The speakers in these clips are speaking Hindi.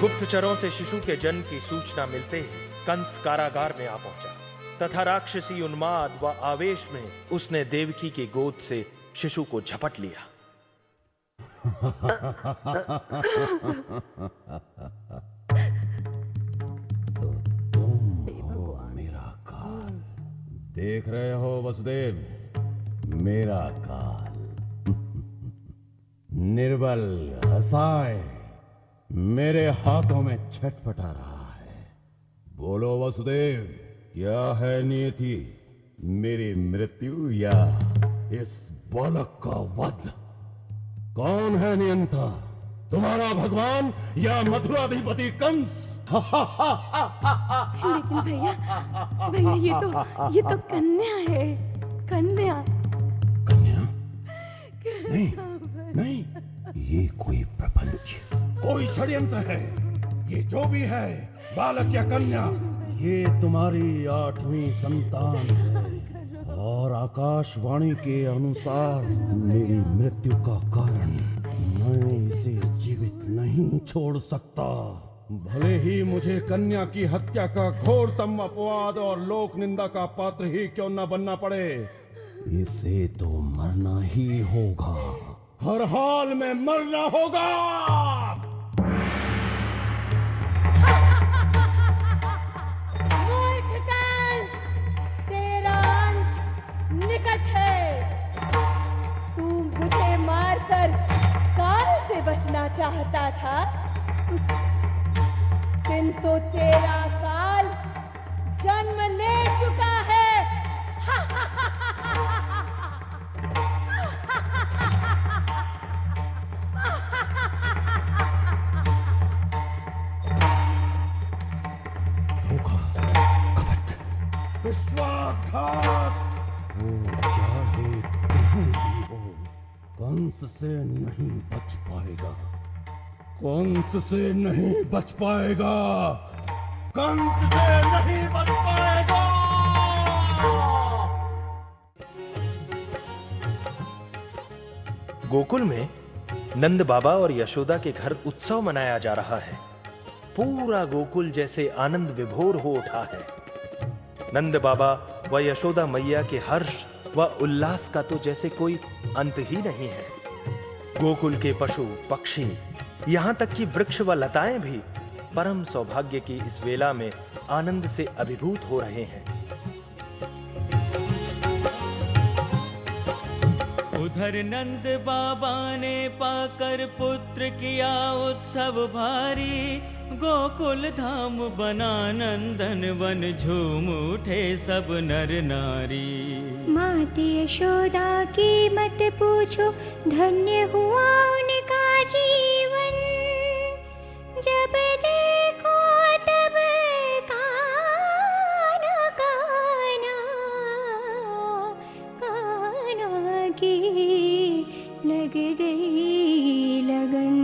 गुप्तचरों से शिशु के जन्म की सूचना मिलते ही कंस कारागार में आ पहुंचा तथा राक्षसी उन्माद व आवेश में उसने देवकी की गोद से शिशु को झपट लिया। तो तुम हो मेरा काल। देख रहे हो वसुदेव, मेरा काल निर्बल असहाय मेरे हाथों में छटपटा रहा है। बोलो वसुदेव, क्या है नियति, मेरी मृत्यु या इस बालक का वध? कौन है नियंता, तुम्हारा भगवान या मथुराधिपति कंस? लेकिन भैया ये तो कन्या है। कन्या? नहीं नहीं, ये कोई प्रपंच, कोई षड्यंत्र है। ये जो भी है, बालक या कन्या, ये तुम्हारी 8वीं संतान है और आकाशवाणी के अनुसार मेरी मृत्यु का कारण। मैं इसे जीवित नहीं छोड़ सकता। भले ही मुझे कन्या की हत्या का घोरतम अपवाद और लोक निंदा का पात्र ही क्यों न बनना पड़े, इसे तो मरना ही होगा। हर हाल में मरना होगा। मूर्ख कंस, तेरा अंत निकट है। तू मुझे मारकर काल से बचना चाहता था, किंतु तेरा काल जन्म ले चुका है। विश्वासघात, वो चाहे कहीं भी हो, कंस से नहीं बच पाएगा। कंस से नहीं बच पाएगा। कंस से नहीं बच पाएगा। गोकुल में नंद बाबा और यशोदा के घर उत्सव मनाया जा रहा है। पूरा गोकुल जैसे आनंद विभोर हो उठा है। नंद बाबा व यशोदा मैया के हर्ष व उल्लास का तो जैसे कोई अंत ही नहीं है। गोकुल के पशु पक्षी, यहां तक कि वृक्ष व लताएं भी परम सौभाग्य की इस वेला में आनंद से अभिभूत हो रहे हैं। उधर नंद बाबा ने पाकर पुत्र किया उत्सव भारी। गोकुल धाम बना नंदन वन, झूम उठे सब नर नारी। मात यशोदा की मत पूछो, धन्य हुआ उनका जीवन। जब देखो तब काना काना काना की लग गई लगन।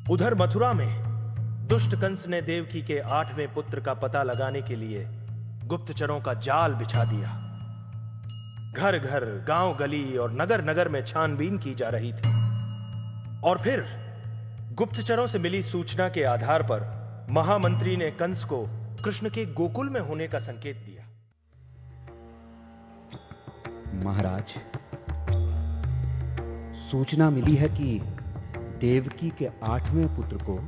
उधर मथुरा में दुष्ट कंस ने देवकी के 8वें पुत्र का पता लगाने के लिए गुप्तचरों का जाल बिछा दिया। घर घर, गांव गली और नगर नगर में छानबीन की जा रही थी। और फिर गुप्तचरों से मिली सूचना के आधार पर महामंत्री ने कंस को कृष्ण के गोकुल में होने का संकेत दिया। महाराज, सूचना मिली है कि देवकी के 8वें पुत्र को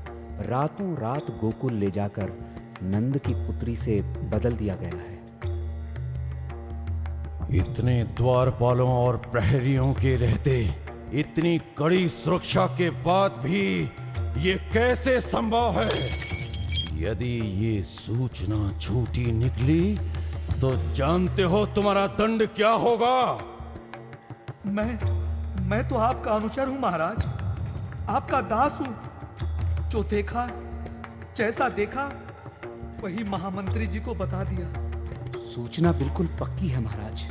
रातों रात गोकुल ले जाकर नंद की पुत्री से बदल दिया गया है। इतने द्वारपालों और प्रहरियों के रहते, इतनी कड़ी सुरक्षा के बाद भी ये कैसे संभव है? यदि ये सूचना झूठी निकली तो जानते हो तुम्हारा दंड क्या होगा? मैं तो आपका अनुचर हूं महाराज, आपका दास हूं। जो देखा, जैसा देखा वही महामंत्री जी को बता दिया। सूचना बिल्कुल पक्की है महाराज।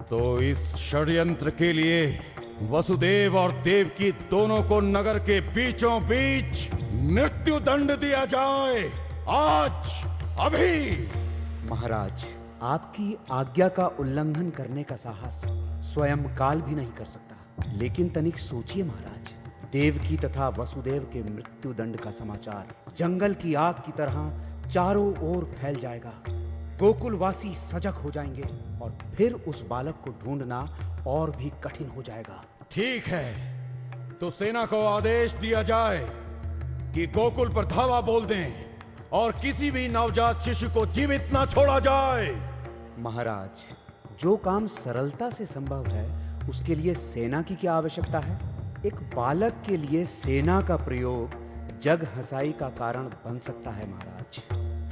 तो इस षड्यंत्र के लिए वसुदेव और देवकी दोनों को नगर के बीचों बीच मृत्यु दंड दिया जाए, आज, अभी। महाराज, आपकी आज्ञा का उल्लंघन करने का साहस स्वयं काल भी नहीं कर सकता। लेकिन तनिक सोचिए महाराज, देवकी तथा वसुदेव के मृत्यु दंड का समाचार जंगल की आग की तरह चारों ओर फैल जाएगा। गोकुलवासी सजग हो जाएंगे और फिर उस बालक को ढूंढना और भी कठिन हो जाएगा। ठीक है, तो सेना को आदेश दिया जाए कि गोकुल पर धावा बोल दें और किसी भी नवजात शिशु को जीवित ना छोड़ा जाए। महाराज, जो काम सरलता से संभव है उसके लिए सेना की क्या आवश्यकता है? एक बालक के लिए सेना का प्रयोग जग हंसाई का कारण बन सकता है महाराज।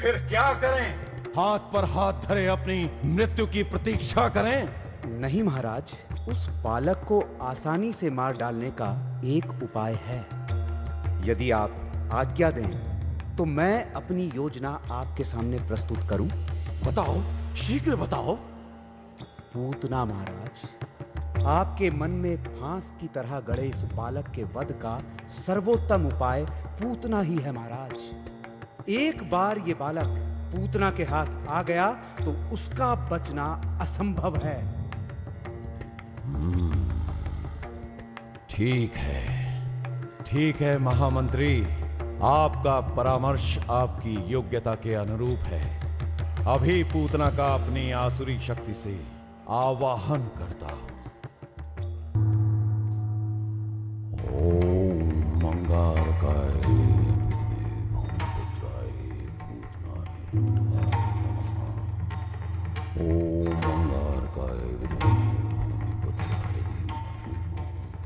फिर क्या करें? हाथ पर हाथ धरे अपनी मृत्यु की प्रतीक्षा करें? नहीं महाराज, उस बालक को आसानी से मार डालने का एक उपाय है। यदि आप आज्ञा दें तो मैं अपनी योजना आपके सामने प्रस्तुत करूं। बताओ, शीघ्र बताओ। पूतना महाराज, आपके मन में फांस की तरह गड़े इस बालक के वध का सर्वोत्तम उपाय पूतना ही है महाराज। एक बार ये बालक पूतना के हाथ आ गया तो उसका बचना असंभव है। ठीक है महामंत्री, आपका परामर्श आपकी योग्यता के अनुरूप है। अभी पूतना का अपनी आसुरी शक्ति से आवाहन करता हूं। ओम मंगारकाय भूमिपुत्राय पूतनाय नमः। ओम मंगारकाय भूमिपुत्राय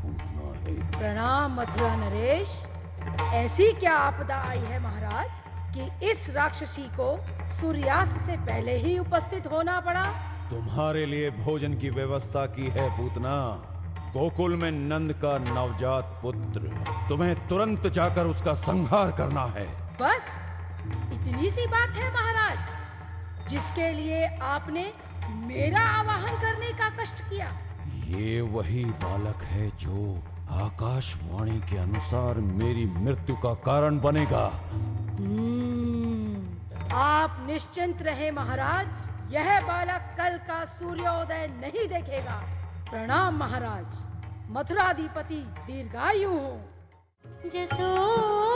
पूतनाय। प्रणाम मथुरा नरेश। ऐसी क्या आपदा आई है महाराज कि इस राक्षसी को सूर्यास्त से पहले ही उपस्थित होना पड़ा? तुम्हारे लिए भोजन की व्यवस्था की है पूतना। गोकुल में नंद का नवजात पुत्र, तुम्हें तुरंत जाकर उसका संहार करना है। बस इतनी सी बात है महाराज, जिसके लिए आपने मेरा आवाहन करने का कष्ट किया? ये वही बालक है जो आकाशवाणी के अनुसार मेरी मृत्यु का कारण बनेगा। आप निश्चिंत रहे महाराज, यह बालक कल का सूर्योदय नहीं देखेगा। प्रणाम महाराज, मथुराधिपति दीर्घायु हो। जसोदा